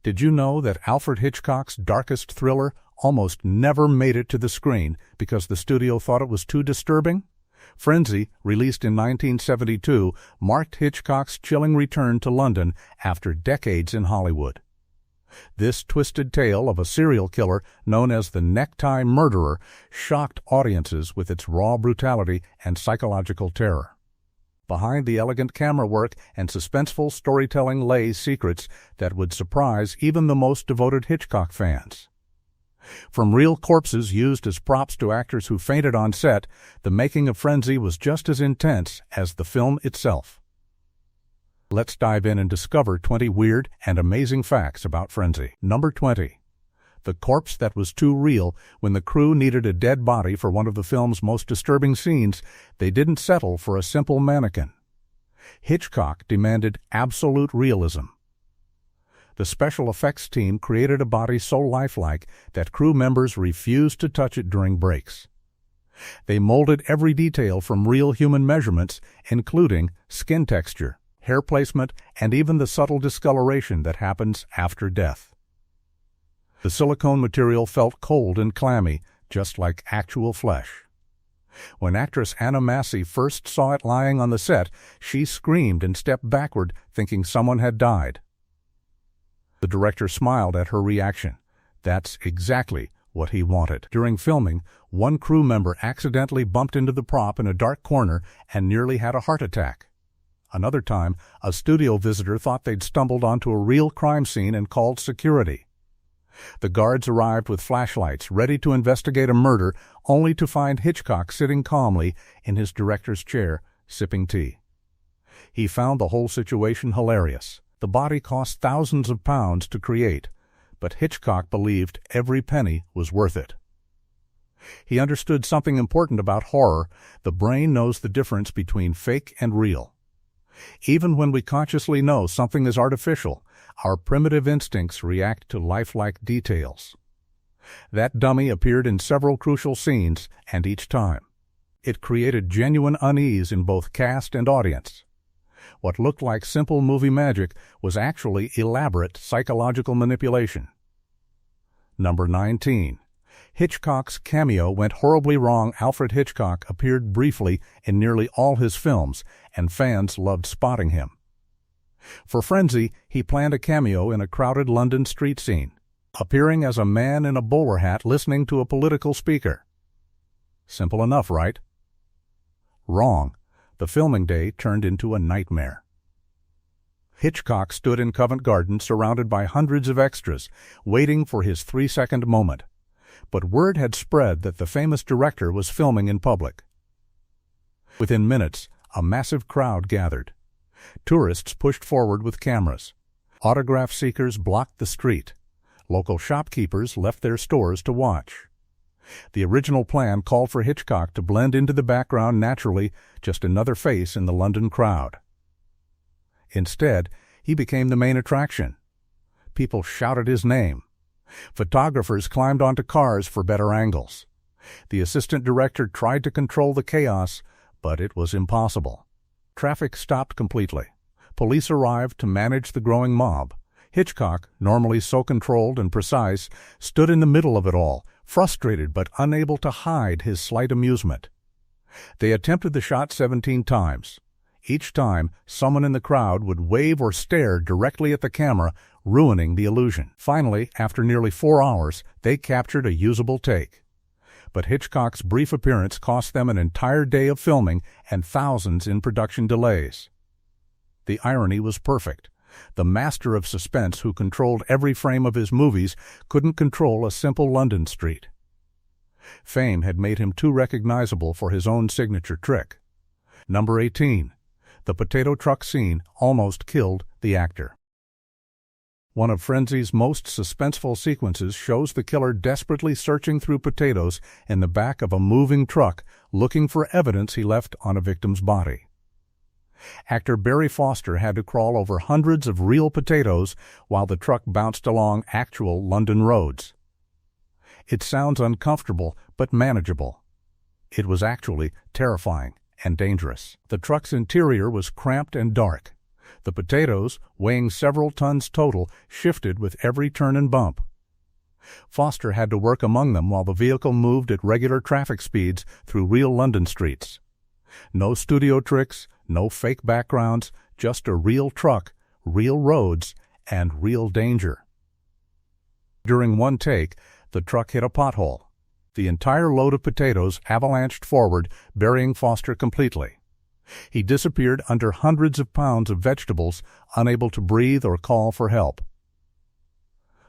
Did you know that Alfred Hitchcock's darkest thriller almost never made it to the screen because the studio thought it was too disturbing? Frenzy, released in 1972, marked Hitchcock's chilling return to London after decades in Hollywood. This twisted tale of a serial killer known as the Necktie Murderer shocked audiences with its raw brutality and psychological terror. Behind the elegant camera work and suspenseful storytelling lay secrets that would surprise even the most devoted Hitchcock fans. From real corpses used as props to actors who fainted on set, the making of Frenzy was just as intense as the film itself. Let's dive in and discover 20 weird and amazing facts about Frenzy. Number 20. The corpse that was too real. When the crew needed a dead body for one of the film's most disturbing scenes, they didn't settle for a simple mannequin. Hitchcock demanded absolute realism. The special effects team created a body so lifelike that crew members refused to touch it during breaks. They molded every detail from real human measurements, including skin texture, hair placement, and even the subtle discoloration that happens after death. The silicone material felt cold and clammy, just like actual flesh. When actress Anna Massey first saw it lying on the set, she screamed and stepped backward, thinking someone had died. The director smiled at her reaction. That's exactly what he wanted. During filming, one crew member accidentally bumped into the prop in a dark corner and nearly had a heart attack. Another time, a studio visitor thought they'd stumbled onto a real crime scene and called security. The guards arrived with flashlights, ready to investigate a murder, only to find Hitchcock sitting calmly in his director's chair, sipping tea. He found the whole situation hilarious. The body cost thousands of pounds to create, but Hitchcock believed every penny was worth it. He understood something important about horror. The brain knows the difference between fake and real. Even when we consciously know something is artificial, our primitive instincts react to lifelike details. That dummy appeared in several crucial scenes, and each time, it created genuine unease in both cast and audience. What looked like simple movie magic was actually elaborate psychological manipulation. Number 19. Hitchcock's cameo went horribly wrong. Alfred Hitchcock appeared briefly in nearly all his films, and fans loved spotting him. For Frenzy, he planned a cameo in a crowded London street scene, appearing as a man in a bowler hat listening to a political speaker. Simple enough, right? Wrong. The filming day turned into a nightmare. Hitchcock stood in Covent Garden surrounded by hundreds of extras, waiting for his 3-second moment. But word had spread that the famous director was filming in public. Within minutes, a massive crowd gathered. Tourists pushed forward with cameras. Autograph seekers blocked the street. Local shopkeepers left their stores to watch. The original plan called for Hitchcock to blend into the background naturally, just another face in the London crowd. Instead, he became the main attraction. People shouted his name. Photographers climbed onto cars for better angles. The assistant director tried to control the chaos, but it was impossible. Traffic stopped completely. Police arrived to manage the growing mob. Hitchcock, normally so controlled and precise, stood in the middle of it all, frustrated but unable to hide his slight amusement. They attempted the shot 17 times. Each time, someone in the crowd would wave or stare directly at the camera, ruining the illusion. Finally, after nearly 4 hours, they captured a usable take. But Hitchcock's brief appearance cost them an entire day of filming and thousands in production delays. The irony was perfect. The master of suspense who controlled every frame of his movies couldn't control a simple London street. Fame had made him too recognizable for his own signature trick. Number 18. The potato truck scene almost killed the actor. One of Frenzy's most suspenseful sequences shows the killer desperately searching through potatoes in the back of a moving truck, looking for evidence he left on a victim's body. Actor Barry Foster had to crawl over hundreds of real potatoes while the truck bounced along actual London roads. It sounds uncomfortable, but manageable. It was actually terrifying and dangerous. The truck's interior was cramped and dark. The potatoes, weighing several tons total, shifted with every turn and bump. Foster had to work among them while the vehicle moved at regular traffic speeds through real London streets. No studio tricks, no fake backgrounds, just a real truck, real roads, and real danger. During one take, the truck hit a pothole. The entire load of potatoes avalanched forward, burying Foster completely. He disappeared under hundreds of pounds of vegetables, unable to breathe or call for help.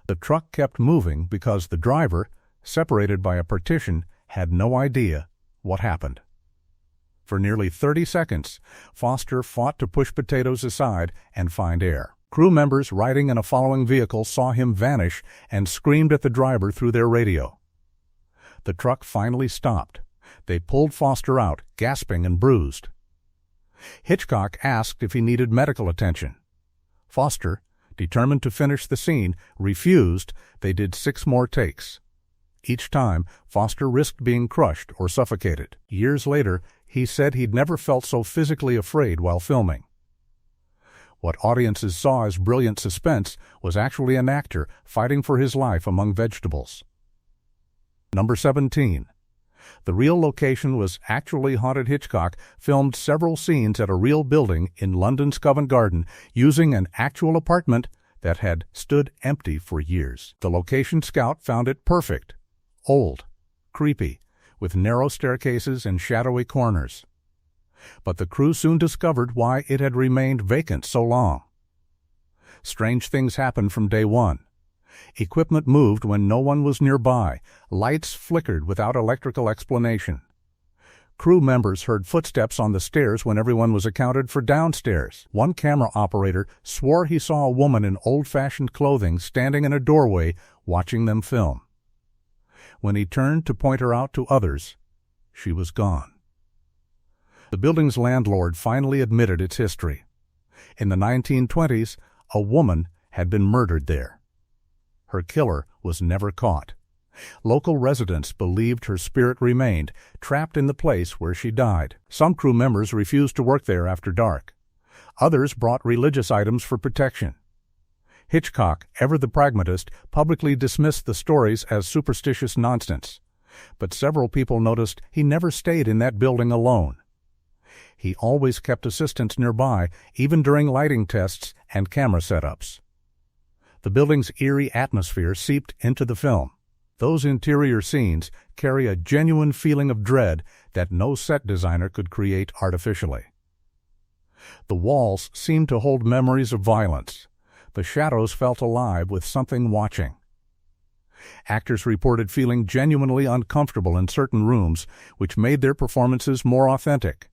The truck kept moving because the driver, separated by a partition, had no idea what happened. For nearly 30 seconds, Foster fought to push potatoes aside and find air. Crew members riding in a following vehicle saw him vanish and screamed at the driver through their radio. The truck finally stopped. They pulled Foster out, gasping and bruised. Hitchcock asked if he needed medical attention. Foster, determined to finish the scene, refused. They did 6 more takes. Each time, Foster risked being crushed or suffocated. Years later, he said he'd never felt so physically afraid while filming. What audiences saw as brilliant suspense was actually an actor fighting for his life among vegetables. Number 17. The real location was actually haunted. Hitchcock filmed several scenes at a real building in London's Covent Garden using an actual apartment that had stood empty for years. The location scout found it perfect. Old, creepy, with narrow staircases and shadowy corners. But the crew soon discovered why it had remained vacant so long. Strange things happened from day one. Equipment moved when no one was nearby. Lights flickered without electrical explanation. Crew members heard footsteps on the stairs when everyone was accounted for downstairs. One camera operator swore he saw a woman in old-fashioned clothing standing in a doorway watching them film. When he turned to point her out to others, she was gone. The building's landlord finally admitted its history. In the 1920s, a woman had been murdered there. Her killer was never caught. Local residents believed her spirit remained, trapped in the place where she died. Some crew members refused to work there after dark. Others brought religious items for protection. Hitchcock, ever the pragmatist, publicly dismissed the stories as superstitious nonsense. But several people noticed he never stayed in that building alone. He always kept assistants nearby, even during lighting tests and camera setups. The building's eerie atmosphere seeped into the film. Those interior scenes carry a genuine feeling of dread that no set designer could create artificially. The walls seemed to hold memories of violence. The shadows felt alive with something watching. Actors reported feeling genuinely uncomfortable in certain rooms, which made their performances more authentic.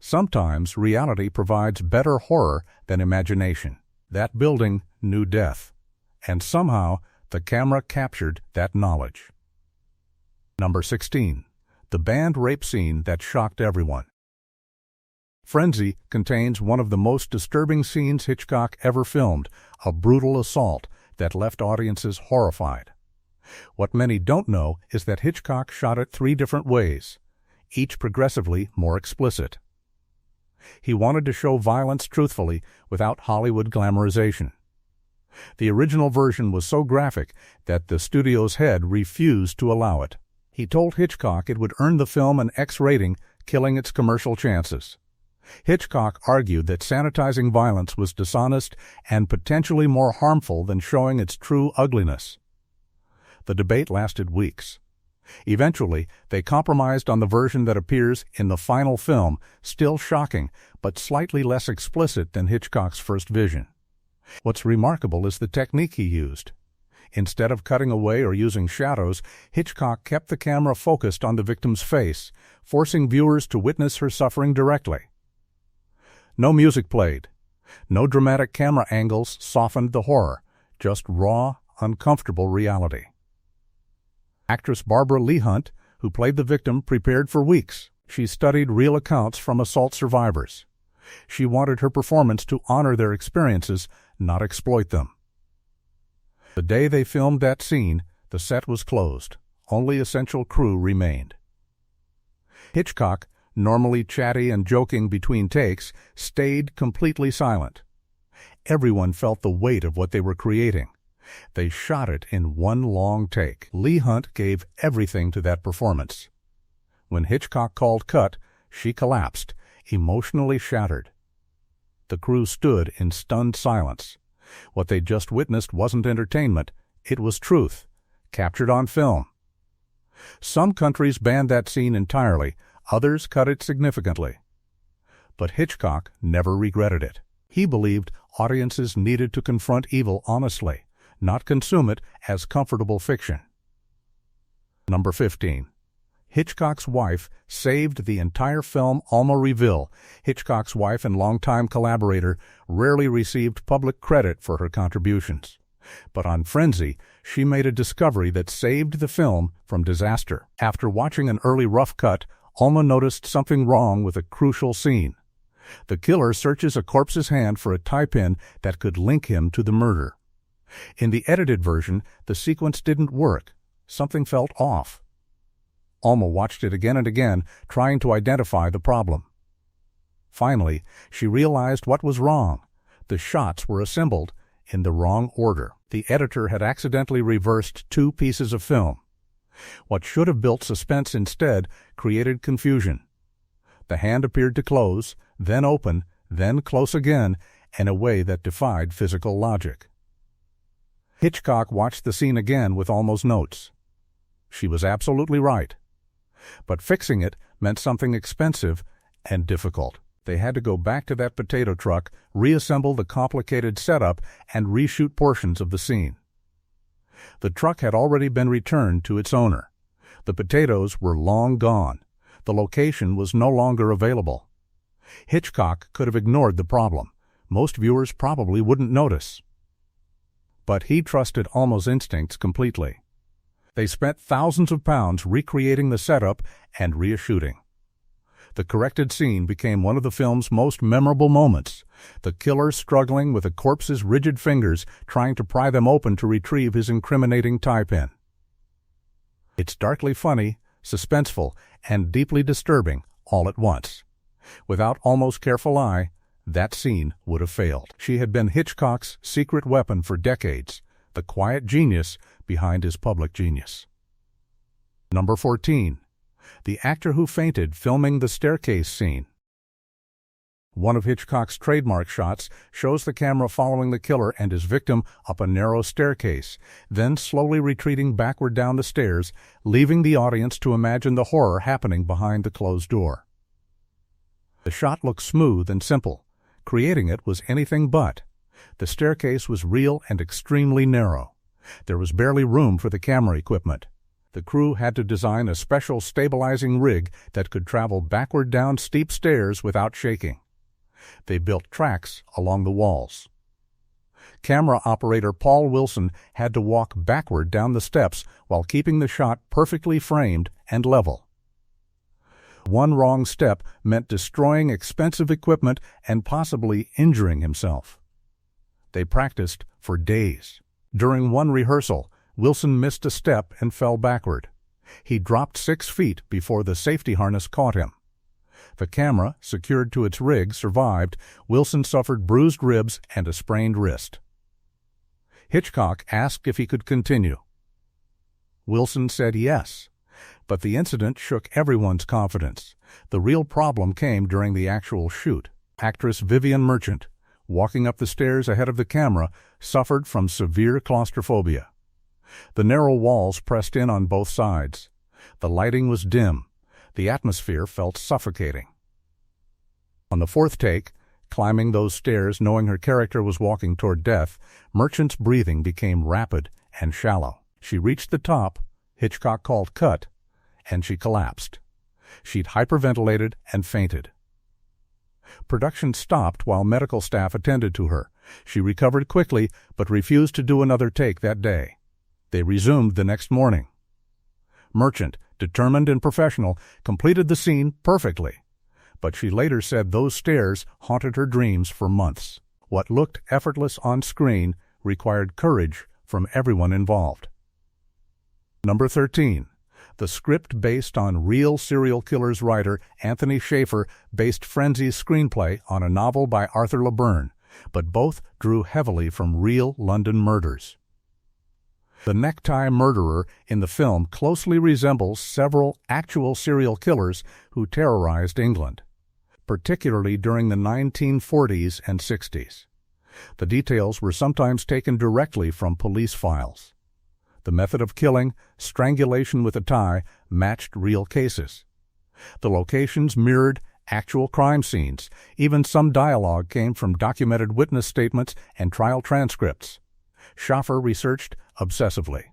Sometimes reality provides better horror than imagination. That building knew death, and somehow the camera captured that knowledge. Number 16. The band rape scene that shocked everyone. Frenzy contains one of the most disturbing scenes Hitchcock ever filmed, a brutal assault that left audiences horrified. What many don't know is that Hitchcock shot it 3 different ways, each progressively more explicit. He wanted to show violence truthfully without Hollywood glamorization. The original version was so graphic that the studio's head refused to allow it. He told Hitchcock it would earn the film an X rating, killing its commercial chances. Hitchcock argued that sanitizing violence was dishonest and potentially more harmful than showing its true ugliness. The debate lasted weeks. Eventually, they compromised on the version that appears in the final film, still shocking, but slightly less explicit than Hitchcock's first vision. What's remarkable is the technique he used. Instead of cutting away or using shadows, Hitchcock kept the camera focused on the victim's face, forcing viewers to witness her suffering directly. No music played. No dramatic camera angles softened the horror, just raw, uncomfortable reality. Actress Barbara Lee Hunt, who played the victim, prepared for weeks. She studied real accounts from assault survivors. She wanted her performance to honor their experiences, not exploit them. The day they filmed that scene, the set was closed. Only essential crew remained. Hitchcock normally chatty and joking between takes, stayed completely silent. Everyone felt the weight of what they were creating. They shot it in one long take. Leigh Hunt gave everything to that performance. When Hitchcock called cut, she collapsed, emotionally shattered. The crew stood in stunned silence. What they'd just witnessed wasn't entertainment, it was truth, captured on film. Some countries banned that scene entirely, others cut it significantly. But Hitchcock never regretted it. He believed audiences needed to confront evil honestly, not consume it as comfortable fiction. Number 15. Hitchcock's wife saved the entire film. Alma Reville, Hitchcock's wife and longtime collaborator, rarely received public credit for her contributions. But on Frenzy, she made a discovery that saved the film from disaster. After watching an early rough cut, Alma noticed something wrong with a crucial scene. The killer searches a corpse's hand for a tie-pin that could link him to the murder. In the edited version, the sequence didn't work. Something felt off. Alma watched it again and again, trying to identify the problem. Finally, she realized what was wrong. The shots were assembled in the wrong order. The editor had accidentally reversed 2 pieces of film. What should have built suspense instead created confusion. The hand appeared to close, then open, then close again, in a way that defied physical logic. Hitchcock watched the scene again with Alma's notes. She was absolutely right. But fixing it meant something expensive and difficult. They had to go back to that potato truck, reassemble the complicated setup, and reshoot portions of the scene. The truck had already been returned to its owner. The potatoes were long gone. The location was no longer available. Hitchcock could have ignored the problem. Most viewers probably wouldn't notice. But he trusted Alma's instincts completely. They spent thousands of pounds recreating the setup and reshooting. The corrected scene became one of the film's most memorable moments, the killer struggling with a corpse's rigid fingers, trying to pry them open to retrieve his incriminating tie-pin. It's darkly funny, suspenseful, and deeply disturbing all at once. Without Alma's careful eye, that scene would have failed. She had been Hitchcock's secret weapon for decades, the quiet genius behind his public genius. Number 14. The actor who fainted filming the staircase scene. One of Hitchcock's trademark shots shows the camera following the killer and his victim up a narrow staircase, then slowly retreating backward down the stairs, leaving the audience to imagine the horror happening behind the closed door. The shot looked smooth and simple. Creating it was anything but. The staircase was real and extremely narrow. There was barely room for the camera equipment. The crew had to design a special stabilizing rig that could travel backward down steep stairs without shaking. They built tracks along the walls. Camera operator Paul Wilson had to walk backward down the steps while keeping the shot perfectly framed and level. One wrong step meant destroying expensive equipment and possibly injuring himself. They practiced for days. During one rehearsal, Wilson missed a step and fell backward. He dropped 6 feet before the safety harness caught him. The camera, secured to its rig, survived. Wilson suffered bruised ribs and a sprained wrist. Hitchcock asked if he could continue. Wilson said yes. But the incident shook everyone's confidence. The real problem came during the actual shoot. Actress Vivian Merchant, walking up the stairs ahead of the camera, suffered from severe claustrophobia. The narrow walls pressed in on both sides. The lighting was dim. The atmosphere felt suffocating. On the 4th take, climbing those stairs knowing her character was walking toward death, Merchant's breathing became rapid and shallow. She reached the top, Hitchcock called cut, and she collapsed. She'd hyperventilated and fainted. Production stopped while medical staff attended to her. She recovered quickly, but refused to do another take that day. They resumed the next morning. Merchant, determined and professional, completed the scene perfectly. But she later said those stairs haunted her dreams for months. What looked effortless on screen required courage from everyone involved. Number 13. The script based on real serial killer's writer Anthony Shaffer based Frenzy's screenplay on a novel by Arthur LeBurn, but both drew heavily from real London murders. The necktie murderer in the film closely resembles several actual serial killers who terrorized England, particularly during the 1940s and 60s. The details were sometimes taken directly from police files. The method of killing, strangulation with a tie, matched real cases. The locations mirrored actual crime scenes. Even some dialogue came from documented witness statements and trial transcripts. Shaffer researched obsessively.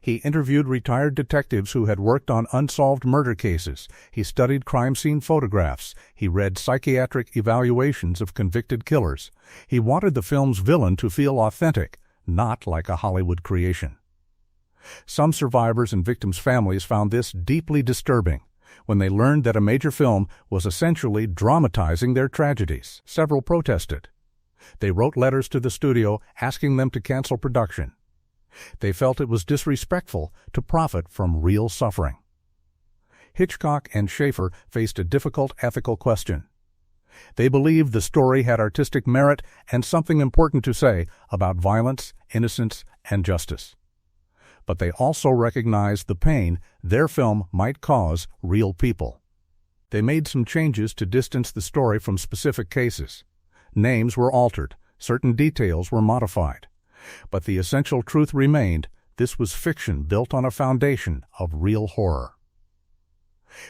He interviewed retired detectives who had worked on unsolved murder cases. He studied crime scene photographs. He read psychiatric evaluations of convicted killers. He wanted the film's villain to feel authentic, not like a Hollywood creation. Some survivors and victims' families found this deeply disturbing when they learned that a major film was essentially dramatizing their tragedies. Several protested. They wrote letters to the studio asking them to cancel production. They felt it was disrespectful to profit from real suffering. Hitchcock and Shaffer faced a difficult ethical question. They believed the story had artistic merit and something important to say about violence, innocence, and justice. But they also recognized the pain their film might cause real people. They made some changes to distance the story from specific cases. Names were altered, certain details were modified. But the essential truth remained: this was fiction built on a foundation of real horror.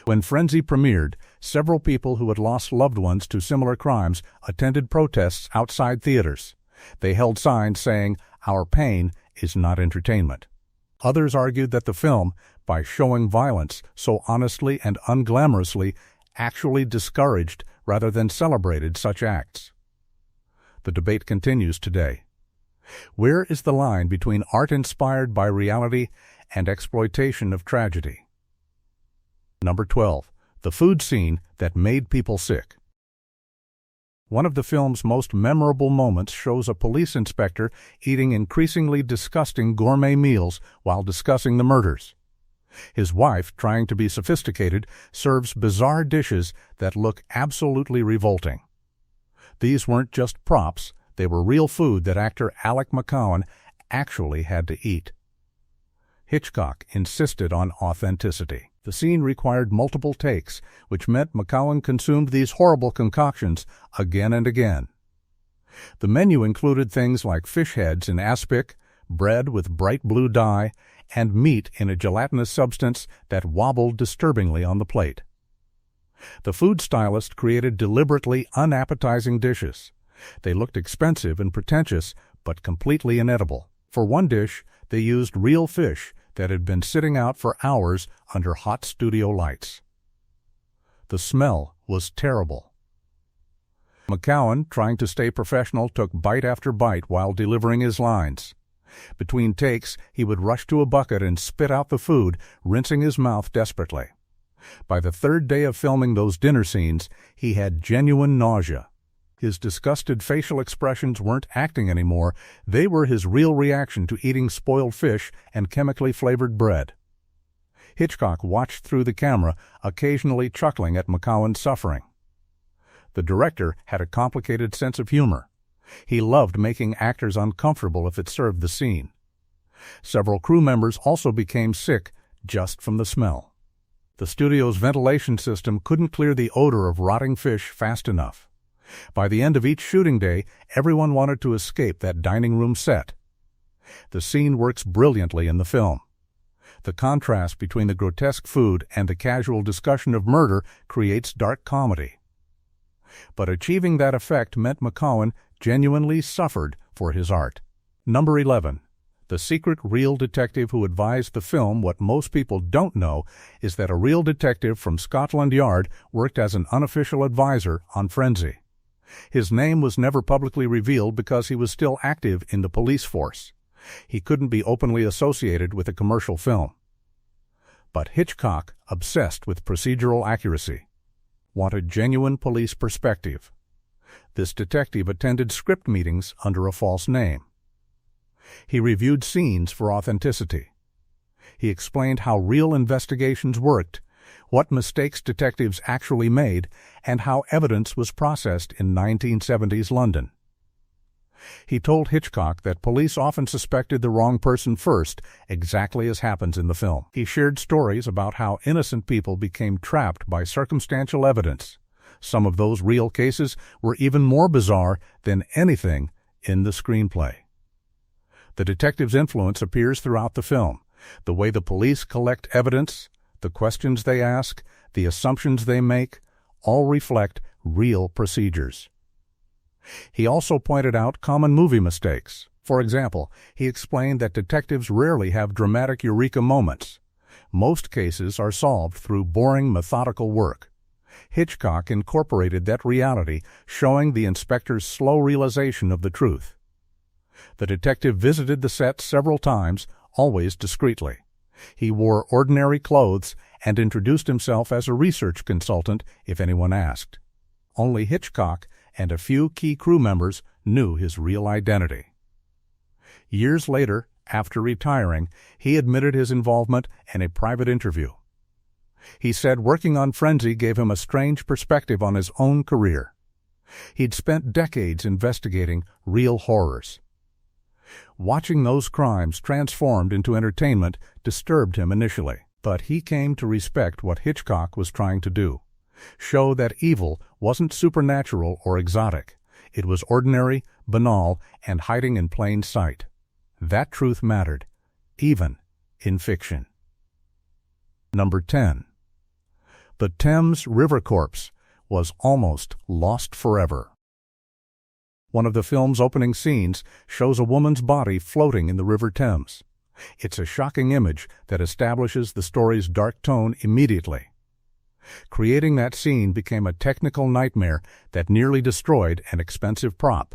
When Frenzy premiered, several people who had lost loved ones to similar crimes attended protests outside theaters. They held signs saying, "Our pain is not entertainment." Others argued that the film, by showing violence so honestly and unglamorously, actually discouraged rather than celebrated such acts. The debate continues today. Where is the line between art inspired by reality and exploitation of tragedy? Number 12. The food scene that made people sick. One of the film's most memorable moments shows a police inspector eating increasingly disgusting gourmet meals while discussing the murders. His wife, trying to be sophisticated, serves bizarre dishes that look absolutely revolting. These weren't just props, they were real food that actor Alec McCowan actually had to eat. Hitchcock insisted on authenticity. The scene required multiple takes, which meant McCowan consumed these horrible concoctions again and again. The menu included things like fish heads in aspic, bread with bright blue dye, and meat in a gelatinous substance that wobbled disturbingly on the plate. The food stylist created deliberately unappetizing dishes. They looked expensive and pretentious, but completely inedible. For one dish, they used real fish that had been sitting out for hours under hot studio lights. The smell was terrible. McCowan, trying to stay professional, took bite after bite while delivering his lines. Between takes, he would rush to a bucket and spit out the food, rinsing his mouth desperately. By the third day of filming those dinner scenes, he had genuine nausea. His disgusted facial expressions weren't acting anymore. They were his real reaction to eating spoiled fish and chemically flavored bread. Hitchcock watched through the camera, occasionally chuckling at McCowan's suffering. The director had a complicated sense of humor. He loved making actors uncomfortable if it served the scene. Several crew members also became sick just from the smell. The studio's ventilation system couldn't clear the odor of rotting fish fast enough. By the end of each shooting day, everyone wanted to escape that dining room set. The scene works brilliantly in the film. The contrast between the grotesque food and the casual discussion of murder creates dark comedy. But achieving that effect meant McCowan genuinely suffered for his art. Number 11. The secret real detective who advised the film. What most people don't know is that a real detective from Scotland Yard worked as an unofficial advisor on Frenzy. His name was never publicly revealed because he was still active in the police force. He couldn't be openly associated with a commercial film. But Hitchcock, obsessed with procedural accuracy, wanted genuine police perspective. This detective attended script meetings under a false name. He reviewed scenes for authenticity. He explained how real investigations worked, what mistakes detectives actually made, and how evidence was processed in 1970s London. He told Hitchcock that police often suspected the wrong person first, exactly as happens in the film. He shared stories about how innocent people became trapped by circumstantial evidence. Some of those real cases were even more bizarre than anything in the screenplay. The detective's influence appears throughout the film. The way the police collect evidence, the questions they ask, the assumptions they make, all reflect real procedures. He also pointed out common movie mistakes. For example, he explained that detectives rarely have dramatic eureka moments. Most cases are solved through boring, methodical work. Hitchcock incorporated that reality, showing the inspector's slow realization of the truth. The detective visited the set several times, always discreetly. He wore ordinary clothes and introduced himself as a research consultant if anyone asked. Only Hitchcock and a few key crew members knew his real identity. Years later, after retiring, he admitted his involvement in a private interview. He said working on Frenzy gave him a strange perspective on his own career. He'd spent decades investigating real horrors. Watching those crimes transformed into entertainment disturbed him initially, but he came to respect what Hitchcock was trying to do. Show that evil wasn't supernatural or exotic. It was ordinary, banal, and hiding in plain sight. That truth mattered, even in fiction. Number 10. The Thames River corpse was almost lost forever. One of the film's opening scenes shows a woman's body floating in the River Thames. It's a shocking image that establishes the story's dark tone immediately. Creating that scene became a technical nightmare that nearly destroyed an expensive prop.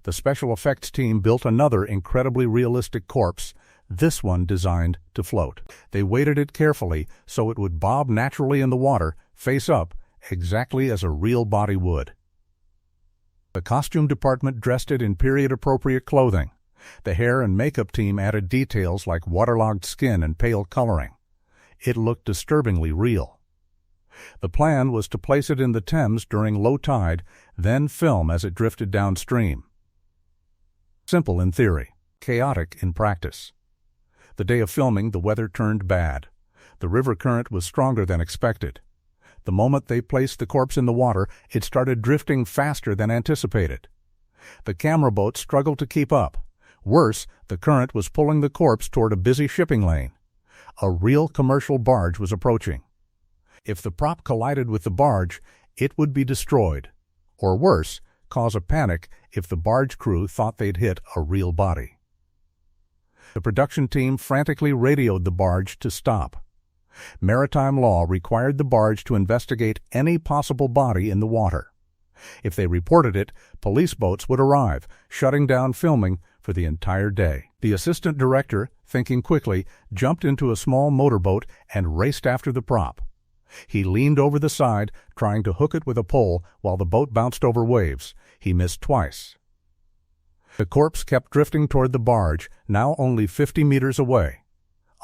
The special effects team built another incredibly realistic corpse, this one designed to float. They weighted it carefully so it would bob naturally in the water, face up, exactly as a real body would. The costume department dressed it in period-appropriate clothing. The hair and makeup team added details like waterlogged skin and pale coloring. It looked disturbingly real. The plan was to place it in the Thames during low tide, then film as it drifted downstream. Simple in theory, chaotic in practice. The day of filming, the weather turned bad. The river current was stronger than expected. The moment they placed the corpse in the water, it started drifting faster than anticipated. The camera boat struggled to keep up. Worse, the current was pulling the corpse toward a busy shipping lane. A real commercial barge was approaching. If the prop collided with the barge, it would be destroyed. Or worse, cause a panic if the barge crew thought they'd hit a real body. The production team frantically radioed the barge to stop. Maritime law required the barge to investigate any possible body in the water. If they reported it, police boats would arrive, shutting down filming for the entire day. The assistant director, thinking quickly, jumped into a small motorboat and raced after the prop. He leaned over the side, trying to hook it with a pole while the boat bounced over waves. He missed twice. The corpse kept drifting toward the barge, now only 50 meters away.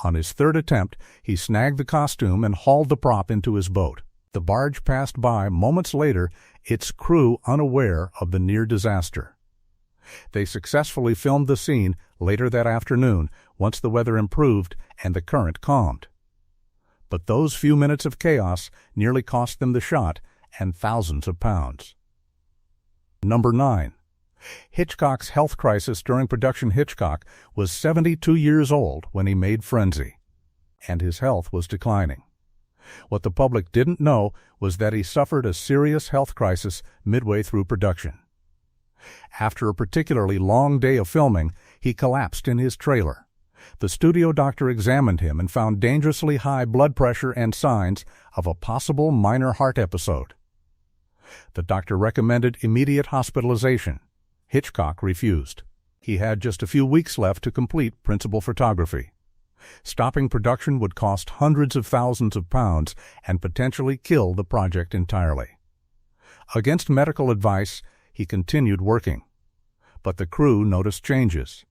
On his third attempt, he snagged the costume and hauled the prop into his boat. The barge passed by moments later, its crew unaware of the near disaster. They successfully filmed the scene later that afternoon once the weather improved and the current calmed. But those few minutes of chaos nearly cost them the shot and thousands of pounds. Number 9. Hitchcock's health crisis during production. Hitchcock was 72 years old when he made Frenzy, and his health was declining. What the public didn't know was that he suffered a serious health crisis midway through production. After a particularly long day of filming, he collapsed in his trailer. The studio doctor examined him and found dangerously high blood pressure and signs of a possible minor heart episode. The doctor recommended immediate hospitalization. Hitchcock refused. He had just a few weeks left to complete principal photography. Stopping production would cost hundreds of thousands of pounds and potentially kill the project entirely. Against medical advice, he continued working. But the crew noticed changes.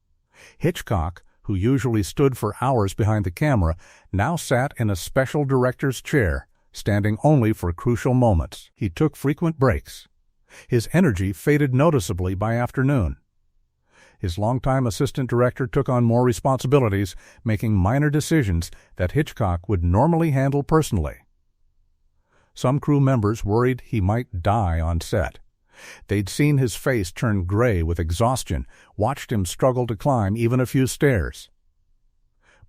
Hitchcock, who usually stood for hours behind the camera, now sat in a special director's chair, standing only for crucial moments. He took frequent breaks. His energy faded noticeably by afternoon. His longtime assistant director took on more responsibilities, making minor decisions that Hitchcock would normally handle personally. Some crew members worried he might die on set. They'd seen his face turn gray with exhaustion, watched him struggle to climb even a few stairs.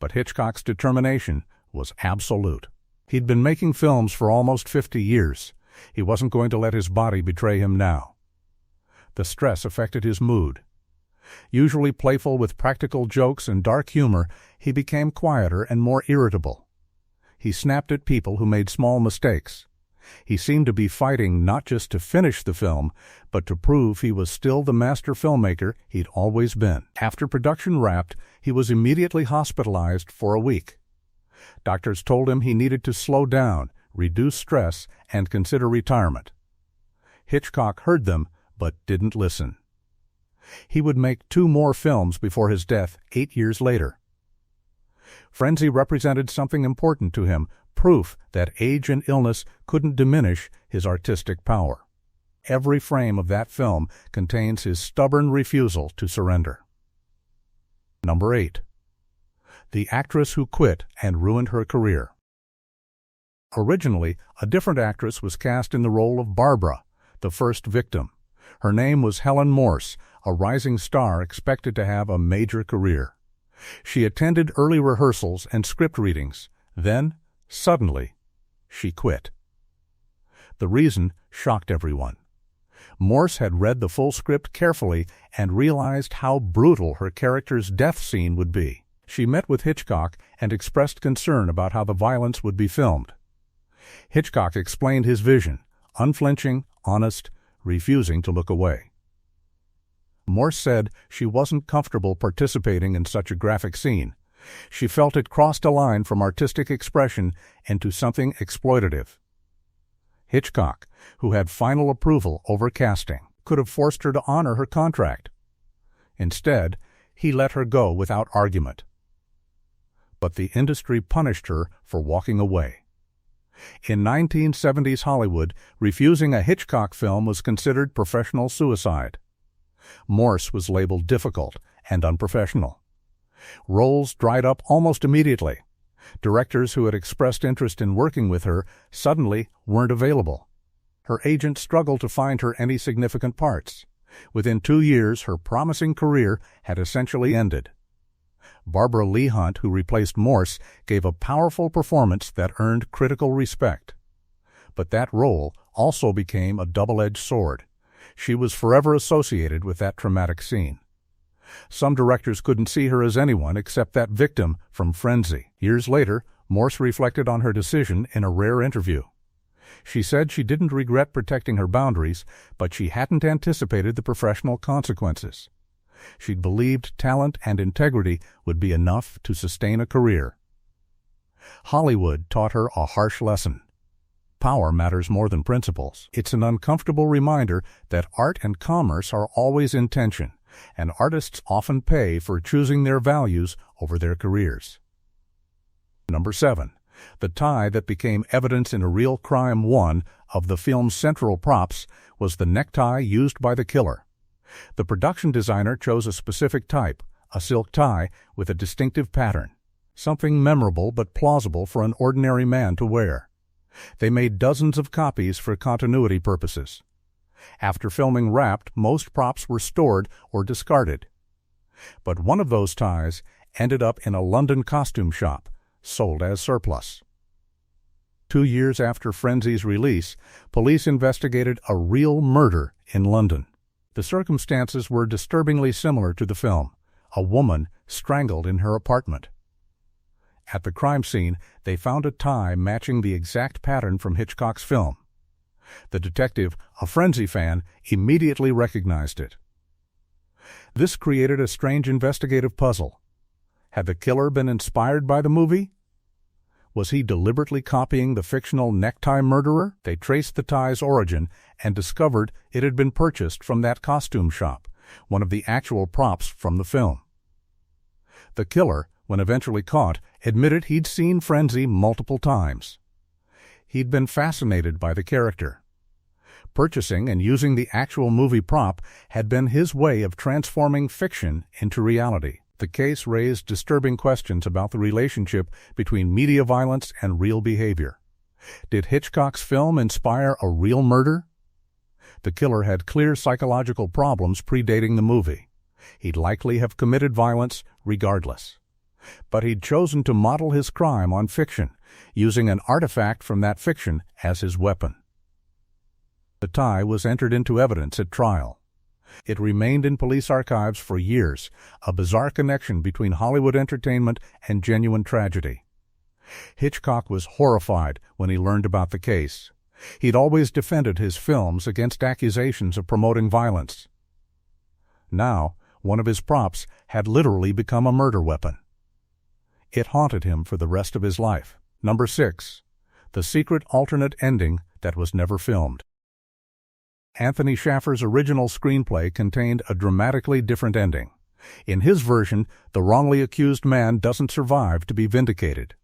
But Hitchcock's determination was absolute. He'd been making films for almost 50 years. He wasn't going to let his body betray him now. The stress affected his mood. Usually playful with practical jokes and dark humor, he became quieter and more irritable. He snapped at people who made small mistakes. He seemed to be fighting not just to finish the film, but to prove he was still the master filmmaker he'd always been. After production wrapped, he was immediately hospitalized for a week. Doctors told him he needed to slow down, reduce stress, and consider retirement. Hitchcock heard them, but didn't listen. He would make 2 more films before his death 8 years later. Frenzy represented something important to him, proof that age and illness couldn't diminish his artistic power. Every frame of that film contains his stubborn refusal to surrender. Number 8. The actress who quit and ruined her career. Originally, a different actress was cast in the role of Barbara, the first victim. Her name was Helen Morse, a rising star expected to have a major career. She attended early rehearsals and script readings. Then, suddenly, she quit. The reason shocked everyone. Morse had read the full script carefully and realized how brutal her character's death scene would be. She met with Hitchcock and expressed concern about how the violence would be filmed. Hitchcock explained his vision, unflinching, honest, refusing to look away. Morse said she wasn't comfortable participating in such a graphic scene. She felt it crossed a line from artistic expression into something exploitative. Hitchcock, who had final approval over casting, could have forced her to honor her contract. Instead, he let her go without argument. But the industry punished her for walking away. In 1970s Hollywood, refusing a Hitchcock film was considered professional suicide. Morse was labeled difficult and unprofessional. Roles dried up almost immediately. Directors who had expressed interest in working with her suddenly weren't available. Her agent struggled to find her any significant parts. Within 2 years, her promising career had essentially ended. Barbara Lee Hunt, who replaced Morse, gave a powerful performance that earned critical respect. But that role also became a double-edged sword. She was forever associated with that traumatic scene. Some directors couldn't see her as anyone except that victim from Frenzy. Years later, Morse reflected on her decision in a rare interview. She said she didn't regret protecting her boundaries, but she hadn't anticipated the professional consequences. She'd believed talent and integrity would be enough to sustain a career. Hollywood taught her a harsh lesson. Power matters more than principles. It's an uncomfortable reminder that art and commerce are always in tension, and artists often pay for choosing their values over their careers. Number 7. The tie that became evidence in A Real Crime 1 of the film's central props was the necktie used by the killer. The production designer chose a specific type, a silk tie with a distinctive pattern, something memorable but plausible for an ordinary man to wear. They made dozens of copies for continuity purposes. After filming wrapped, most props were stored or discarded. But one of those ties ended up in a London costume shop, sold as surplus. 2 years after Frenzy's release, police investigated a real murder in London. The circumstances were disturbingly similar to the film, a woman strangled in her apartment. At the crime scene, they found a tie matching the exact pattern from Hitchcock's film. The detective, a Frenzy fan, immediately recognized it. This created a strange investigative puzzle. Had the killer been inspired by the movie? Was he deliberately copying the fictional necktie murderer? They traced the tie's origin and discovered it had been purchased from that costume shop, one of the actual props from the film. The killer, when eventually caught, admitted he'd seen Frenzy multiple times. He'd been fascinated by the character. Purchasing and using the actual movie prop had been his way of transforming fiction into reality. The case raised disturbing questions about the relationship between media violence and real behavior. Did Hitchcock's film inspire a real murder? The killer had clear psychological problems predating the movie. He'd likely have committed violence regardless. But he'd chosen to model his crime on fiction, using an artifact from that fiction as his weapon. The tie was entered into evidence at trial. It remained in police archives for years, a bizarre connection between Hollywood entertainment and genuine tragedy. Hitchcock was horrified when he learned about the case. He'd always defended his films against accusations of promoting violence. Now, one of his props had literally become a murder weapon. It haunted him for the rest of his life. Number 6. The secret alternate ending that was never filmed. Anthony Shaffer's original screenplay contained a dramatically different ending. In his version, the wrongly accused man doesn't survive to be vindicated.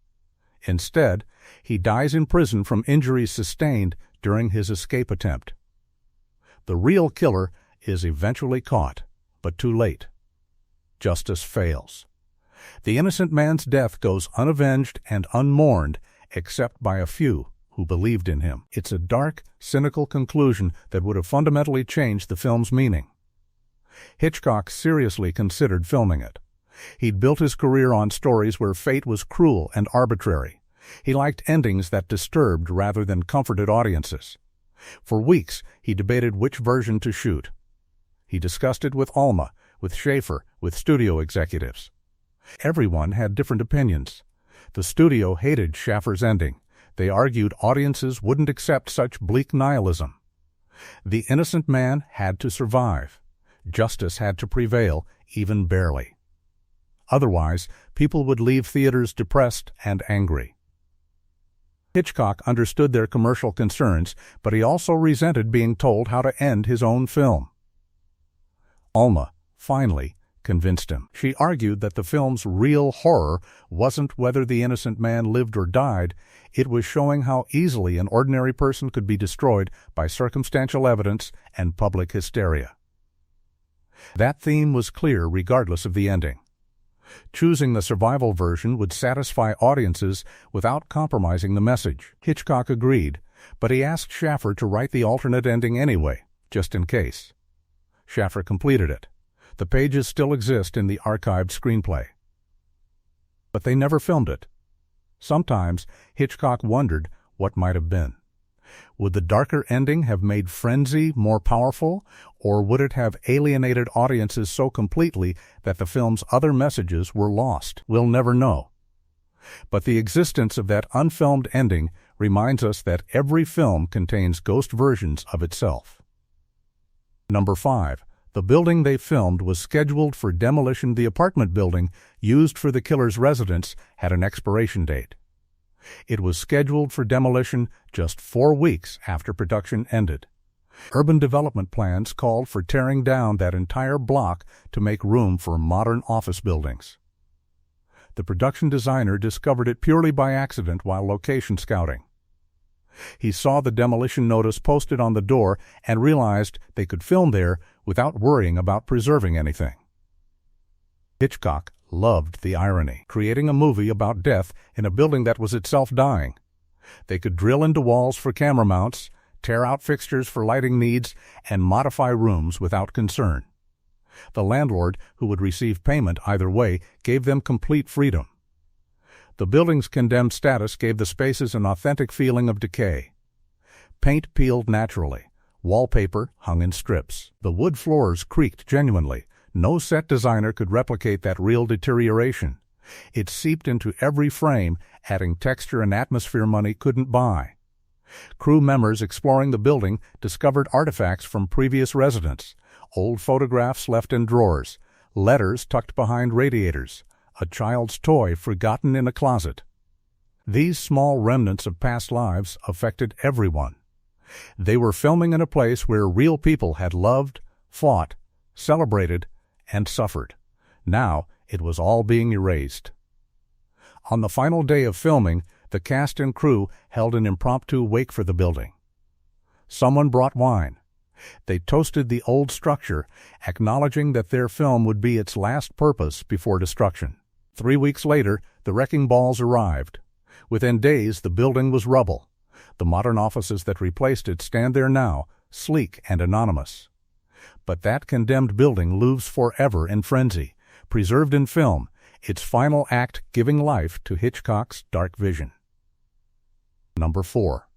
Instead, he dies in prison from injuries sustained during his escape attempt. The real killer is eventually caught, but too late. Justice fails. The innocent man's death goes unavenged and unmourned, except by a few who believed in him. It's a dark, cynical conclusion that would have fundamentally changed the film's meaning. Hitchcock seriously considered filming it. He'd built his career on stories where fate was cruel and arbitrary. He liked endings that disturbed rather than comforted audiences. For weeks, he debated which version to shoot. He discussed it with Alma, with Schaefer, with studio executives. Everyone had different opinions. The studio hated Shaffer's ending. They argued audiences wouldn't accept such bleak nihilism. The innocent man had to survive. Justice had to prevail, even barely. Otherwise, people would leave theaters depressed and angry. Hitchcock understood their commercial concerns, but he also resented being told how to end his own film. Alma, finally, convinced him. She argued that the film's real horror wasn't whether the innocent man lived or died, it was showing how easily an ordinary person could be destroyed by circumstantial evidence and public hysteria. That theme was clear regardless of the ending. Choosing the survival version would satisfy audiences without compromising the message. Hitchcock agreed, but he asked Shaffer to write the alternate ending anyway, just in case. Shaffer completed it. The pages still exist in the archived screenplay. But they never filmed it. Sometimes Hitchcock wondered what might have been. Would the darker ending have made Frenzy more powerful, or would it have alienated audiences so completely that the film's other messages were lost? We'll never know. But the existence of that unfilmed ending reminds us that every film contains ghost versions of itself. Number 5. The building they filmed was scheduled for demolition. The apartment building used for the killer's residence had an expiration date. It was scheduled for demolition just 4 weeks after production ended. Urban development plans called for tearing down that entire block to make room for modern office buildings. The production designer discovered it purely by accident while location scouting. He saw the demolition notice posted on the door and realized they could film there without worrying about preserving anything. Hitchcock loved the irony, creating a movie about death in a building that was itself dying. They could drill into walls for camera mounts, tear out fixtures for lighting needs, and modify rooms without concern. The landlord, who would receive payment either way, gave them complete freedom. The building's condemned status gave the spaces an authentic feeling of decay. Paint peeled naturally. Wallpaper hung in strips. The wood floors creaked genuinely. No set designer could replicate that real deterioration. It seeped into every frame, adding texture and atmosphere money couldn't buy. Crew members exploring the building discovered artifacts from previous residents, old photographs left in drawers, letters tucked behind radiators, a child's toy forgotten in a closet. These small remnants of past lives affected everyone. They were filming in a place where real people had loved, fought, celebrated, and suffered. Now, It was all being erased. On the final day of filming, the cast and crew held an impromptu wake for the building. Someone brought wine. They toasted the old structure, acknowledging that their film would be its last purpose before destruction. 3 weeks later, the wrecking balls arrived. Within days, the building was rubble. The modern offices that replaced it stand there now, sleek and anonymous. But that condemned building lives forever in frenzy, preserved in film, its final act giving life to Hitchcock's dark vision. Number 4.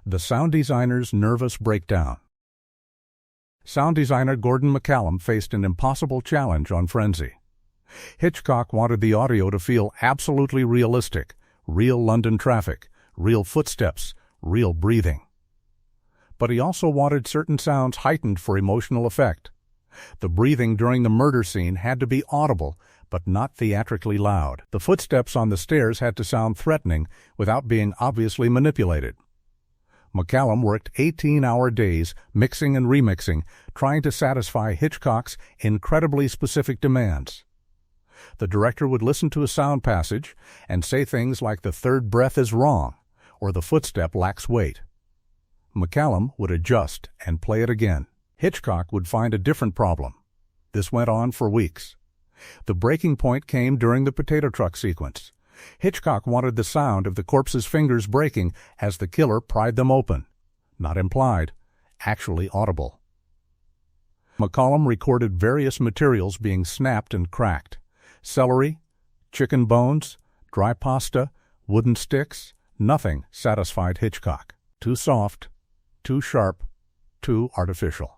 The sound designer's nervous breakdown. Sound designer Gordon McCallum faced an impossible challenge on Frenzy. Hitchcock wanted the audio to feel absolutely realistic, real London traffic, real footsteps, real breathing. But he also wanted certain sounds heightened for emotional effect. The breathing during the murder scene had to be audible, but not theatrically loud. The footsteps on the stairs had to sound threatening without being obviously manipulated. McCallum worked 18-hour days mixing and remixing, trying to satisfy Hitchcock's incredibly specific demands. The director would listen to a sound passage and say things like the third breath is wrong or the footstep lacks weight. McCallum would adjust and play it again. Hitchcock would find a different problem. This went on for weeks. The breaking point came during the potato truck sequence. Hitchcock wanted the sound of the corpse's fingers breaking as the killer pried them open. Not implied, actually audible. McCallum recorded various materials being snapped and cracked. Celery, chicken bones, dry pasta, wooden sticks, nothing satisfied Hitchcock. Too soft, too sharp, too artificial.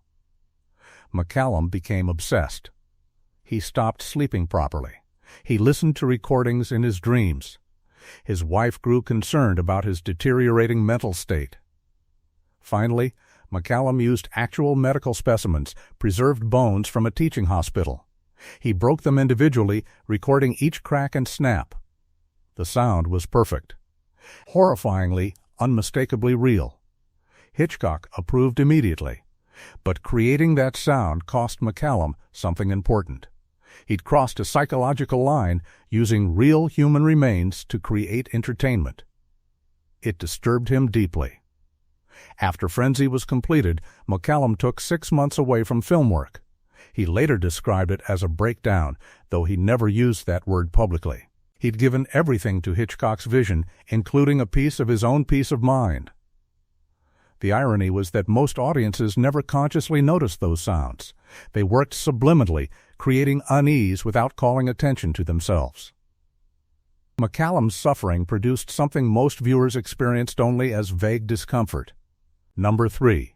McCallum became obsessed. He stopped sleeping properly. He listened to recordings in his dreams. His wife grew concerned about his deteriorating mental state. Finally, McCallum used actual medical specimens, preserved bones from a teaching hospital. He broke them individually, recording each crack and snap. The sound was perfect. Horrifyingly, unmistakably real. Hitchcock approved immediately. But creating that sound cost McCallum something important. He'd crossed a psychological line using real human remains to create entertainment. It disturbed him deeply. After Frenzy was completed, McCallum took 6 months away from film work. He later described it as a breakdown, though he never used that word publicly. He'd given everything to Hitchcock's vision, including a piece of his own peace of mind. The irony was that most audiences never consciously noticed those sounds. They worked subliminally, creating unease without calling attention to themselves. McCallum's suffering produced something most viewers experienced only as vague discomfort. Number 3.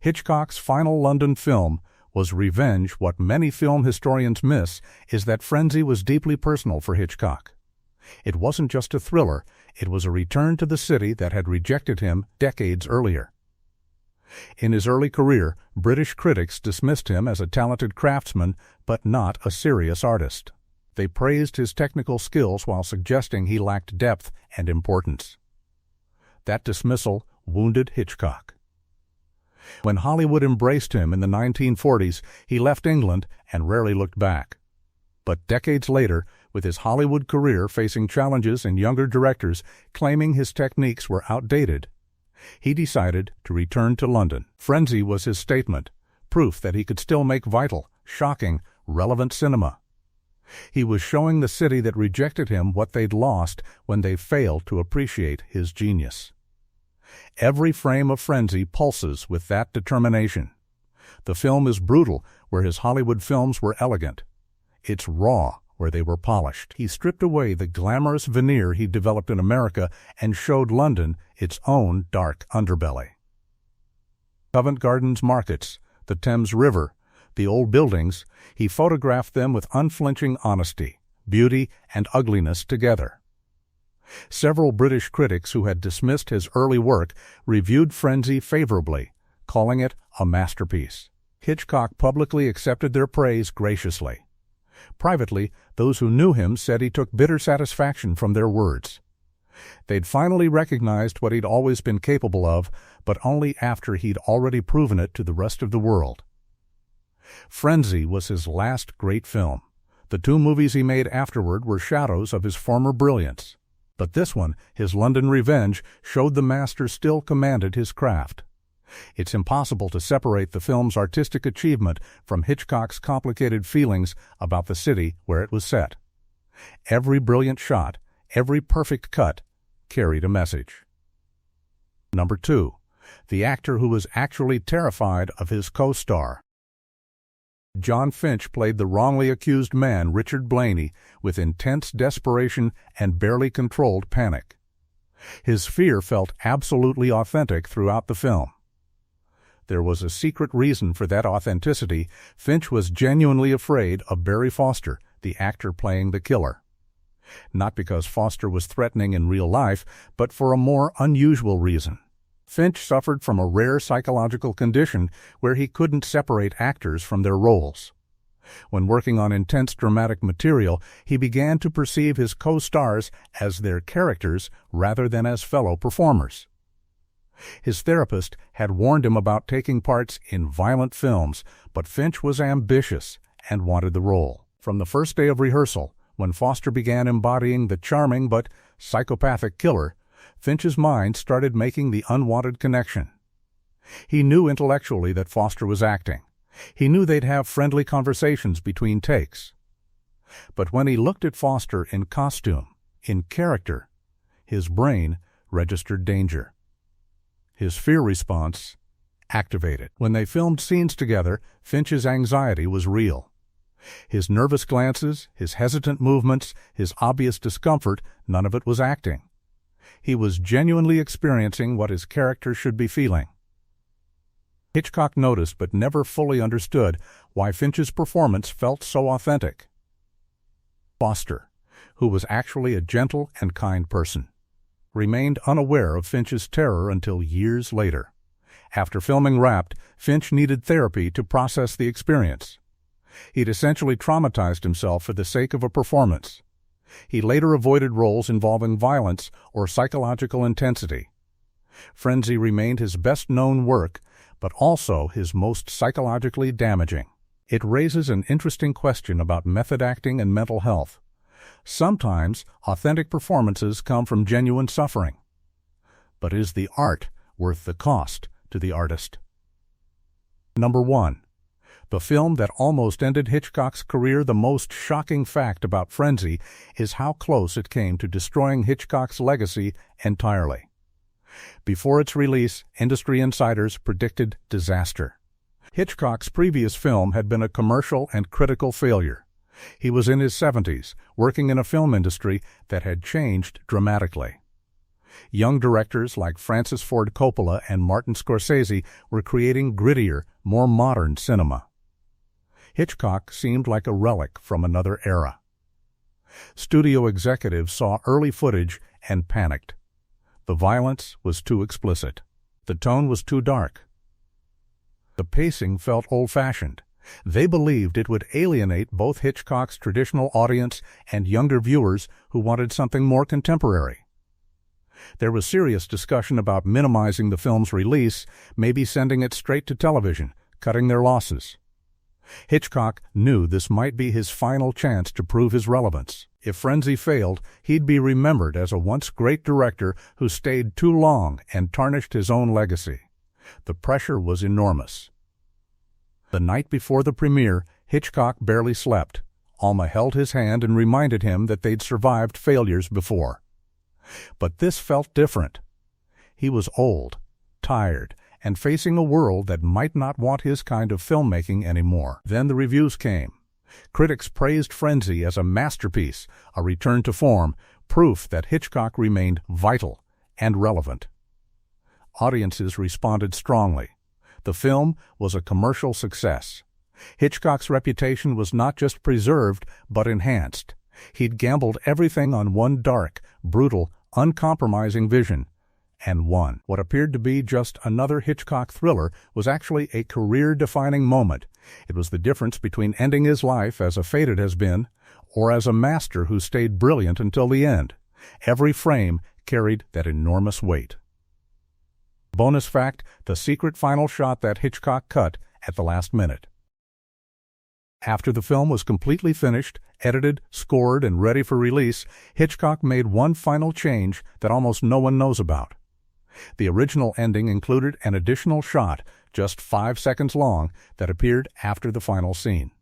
Hitchcock's final London film was Revenge. What many film historians miss is that Frenzy was deeply personal for Hitchcock. It wasn't just a thriller, it was a return to the city that had rejected him decades earlier. In his early career, British critics dismissed him as a talented craftsman, but not a serious artist. They praised his technical skills while suggesting he lacked depth and importance. That dismissal wounded Hitchcock. When Hollywood embraced him in the 1940s, he left England and rarely looked back. But decades later, with his Hollywood career facing challenges and younger directors claiming his techniques were outdated, he decided to return to London. Frenzy was his statement, proof that he could still make vital, shocking, relevant cinema. He was showing the city that rejected him what they'd lost when they failed to appreciate his genius. Every frame of Frenzy pulses with that determination. The film is brutal where his Hollywood films were elegant. It's raw where they were polished. He stripped away the glamorous veneer he developed in America and showed London its own dark underbelly. Covent Garden's markets, the Thames River, the old buildings, he photographed them with unflinching honesty, beauty, and ugliness together. Several British critics who had dismissed his early work reviewed Frenzy favorably, calling it a masterpiece. Hitchcock publicly accepted their praise graciously. Privately, those who knew him said he took bitter satisfaction from their words. They'd finally recognized what he'd always been capable of, but only after he'd already proven it to the rest of the world. Frenzy was his last great film, The two movies he made afterward were shadows of his former brilliance. But this one, his London Revenge, showed the master still commanded his craft. It's impossible to separate the film's artistic achievement from Hitchcock's complicated feelings about the city where it was set. Every brilliant shot, every perfect cut, carried a message. Number 2. The actor who was actually terrified of his co-star. John Finch played the wrongly accused man Richard Blaney with intense desperation and barely controlled panic. His fear felt absolutely authentic throughout the film. There was a secret reason for that authenticity. Finch was genuinely afraid of Barry Foster, the actor playing the killer. Not because Foster was threatening in real life, but for a more unusual reason. Finch suffered from a rare psychological condition where he couldn't separate actors from their roles. When working on intense dramatic material, he began to perceive his co-stars as their characters rather than as fellow performers. His therapist had warned him about taking parts in violent films, but Finch was ambitious and wanted the role. From the first day of rehearsal, when Foster began embodying the charming but psychopathic killer, Finch's mind started making the unwanted connection. He knew intellectually that Foster was acting. He knew they'd have friendly conversations between takes. But when he looked at Foster in costume, in character, his brain registered danger. His fear response activated. When they filmed scenes together, Finch's anxiety was real. His nervous glances, his hesitant movements, his obvious discomfort, none of it was acting. He was genuinely experiencing what his character should be feeling. Hitchcock noticed but never fully understood why Finch's performance felt so authentic. Foster, who was actually a gentle and kind person, remained unaware of Finch's terror until years later. After filming Wrapped, Finch needed therapy to process the experience. He'd essentially traumatized himself for the sake of a performance. He later avoided roles involving violence or psychological intensity. Frenzy remained his best-known work, but also his most psychologically damaging. It raises an interesting question about method acting and mental health. Sometimes authentic performances come from genuine suffering. But is the art worth the cost to the artist? Number 1. The film that almost ended Hitchcock's career. The most shocking fact about Frenzy is how close it came to destroying Hitchcock's legacy entirely. Before its release, industry insiders predicted disaster. Hitchcock's previous film had been a commercial and critical failure. He was in his 70s, working in a film industry that had changed dramatically. Young directors like Francis Ford Coppola and Martin Scorsese were creating grittier, more modern cinema. Hitchcock seemed like a relic from another era. Studio executives saw early footage and panicked. The violence was too explicit. The tone was too dark. The pacing felt old-fashioned. They believed it would alienate both Hitchcock's traditional audience and younger viewers who wanted something more contemporary. There was serious discussion about minimizing the film's release, maybe sending it straight to television, cutting their losses. Hitchcock knew this might be his final chance to prove his relevance. If Frenzy failed, he'd be remembered as a once great director who stayed too long and tarnished his own legacy. The pressure was enormous. The night before the premiere, Hitchcock barely slept. Alma held his hand and reminded him that they'd survived failures before. But this felt different. He was old, tired, and facing a world that might not want his kind of filmmaking anymore. Then the reviews came. Critics praised Frenzy as a masterpiece, a return to form, proof that Hitchcock remained vital and relevant. Audiences responded strongly. The film was a commercial success. Hitchcock's reputation was not just preserved, but enhanced. He'd gambled everything on one dark, brutal, uncompromising vision, and won. What appeared to be just another Hitchcock thriller was actually a career-defining moment. It was the difference between ending his life as a fate it has been, or as a master who stayed brilliant until the end. Every frame carried that enormous weight. Bonus fact, the secret final shot that Hitchcock cut at the last minute. After the film was completely finished, edited, scored, and ready for release, Hitchcock made one final change that almost no one knows about. The original ending included an additional shot, just 5 seconds long, that appeared after the final scene.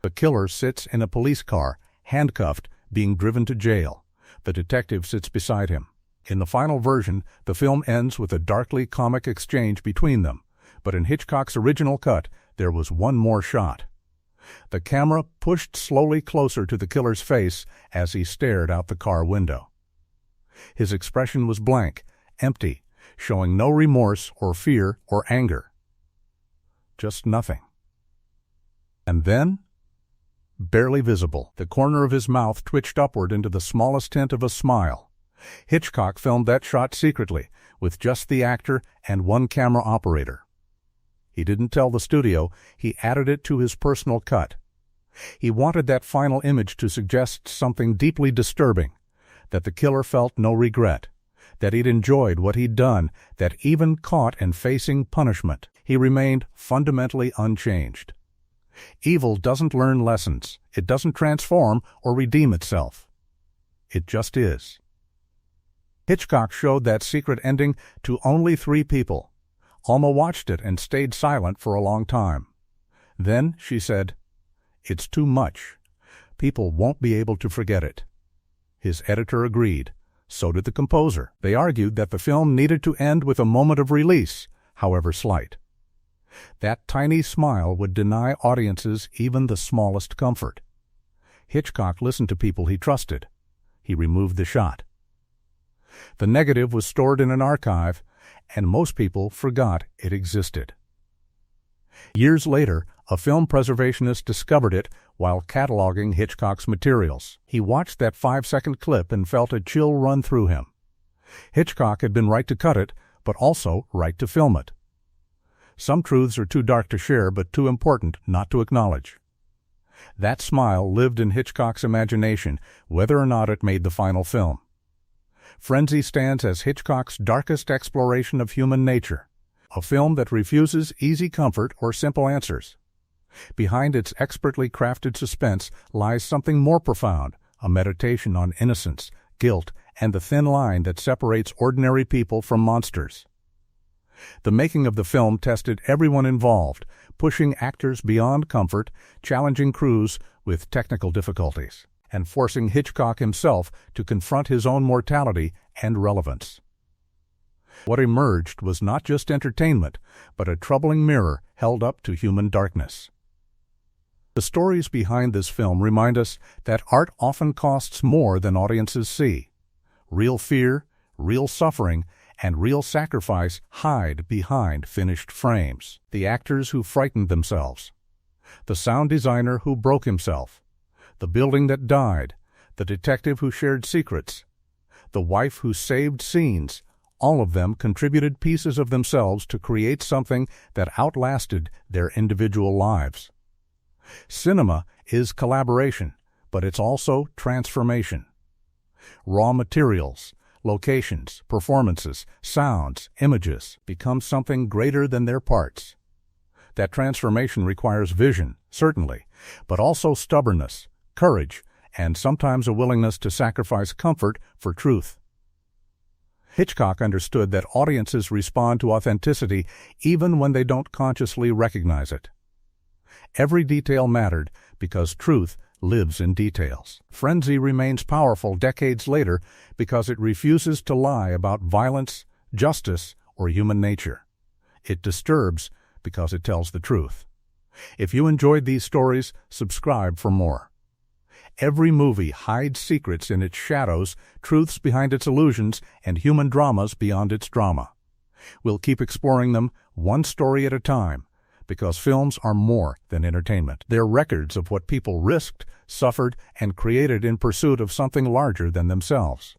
The killer sits in a police car, handcuffed, being driven to jail. The detective sits beside him. In the final version, the film ends with a darkly comic exchange between them, but in Hitchcock's original cut, there was one more shot. The camera pushed slowly closer to the killer's face as he stared out the car window. His expression was blank, empty, showing no remorse or fear or anger. Just nothing. And then, barely visible, the corner of his mouth twitched upward into the smallest hint of a smile. Hitchcock filmed that shot secretly, with just the actor and one camera operator. He didn't tell the studio, he added it to his personal cut. He wanted that final image to suggest something deeply disturbing, that the killer felt no regret, that he'd enjoyed what he'd done, that even caught and facing punishment, he remained fundamentally unchanged. Evil doesn't learn lessons, it doesn't transform or redeem itself. It just is. Hitchcock showed that secret ending to only 3 people. Alma watched it and stayed silent for a long time. Then she said, "It's too much. People won't be able to forget it." His editor agreed. So did the composer. They argued that the film needed to end with a moment of release, however slight. That tiny smile would deny audiences even the smallest comfort. Hitchcock listened to people he trusted. He removed the shot. The negative was stored in an archive, and most people forgot it existed. Years later, a film preservationist discovered it while cataloging Hitchcock's materials. He watched that 5-second clip and felt a chill run through him. Hitchcock had been right to cut it, but also right to film it. Some truths are too dark to share, but too important not to acknowledge. That smile lived in Hitchcock's imagination, whether or not it made the final film. Frenzy stands as Hitchcock's darkest exploration of human nature, a film that refuses easy comfort or simple answers. Behind its expertly crafted suspense lies something more profound, a meditation on innocence, guilt, and the thin line that separates ordinary people from monsters. The making of the film tested everyone involved, pushing actors beyond comfort, challenging crews with technical difficulties, and forcing Hitchcock himself to confront his own mortality and relevance. What emerged was not just entertainment, but a troubling mirror held up to human darkness. The stories behind this film remind us that art often costs more than audiences see. Real fear, real suffering, and real sacrifice hide behind finished frames. The actors who frightened themselves, the sound designer who broke himself, the building that died, the detective who shared secrets, the wife who saved scenes, all of them contributed pieces of themselves to create something that outlasted their individual lives. Cinema is collaboration, but it's also transformation. Raw materials, locations, performances, sounds, images become something greater than their parts. That transformation requires vision, certainly, but also stubbornness, courage, and sometimes a willingness to sacrifice comfort for truth. Hitchcock understood that audiences respond to authenticity even when they don't consciously recognize it. Every detail mattered because truth lives in details. Frenzy remains powerful decades later because it refuses to lie about violence, justice, or human nature. It disturbs because it tells the truth. If you enjoyed these stories, subscribe for more. Every movie hides secrets in its shadows, truths behind its illusions, and human dramas beyond its drama. We'll keep exploring them one story at a time, because films are more than entertainment. They're records of what people risked, suffered, and created in pursuit of something larger than themselves.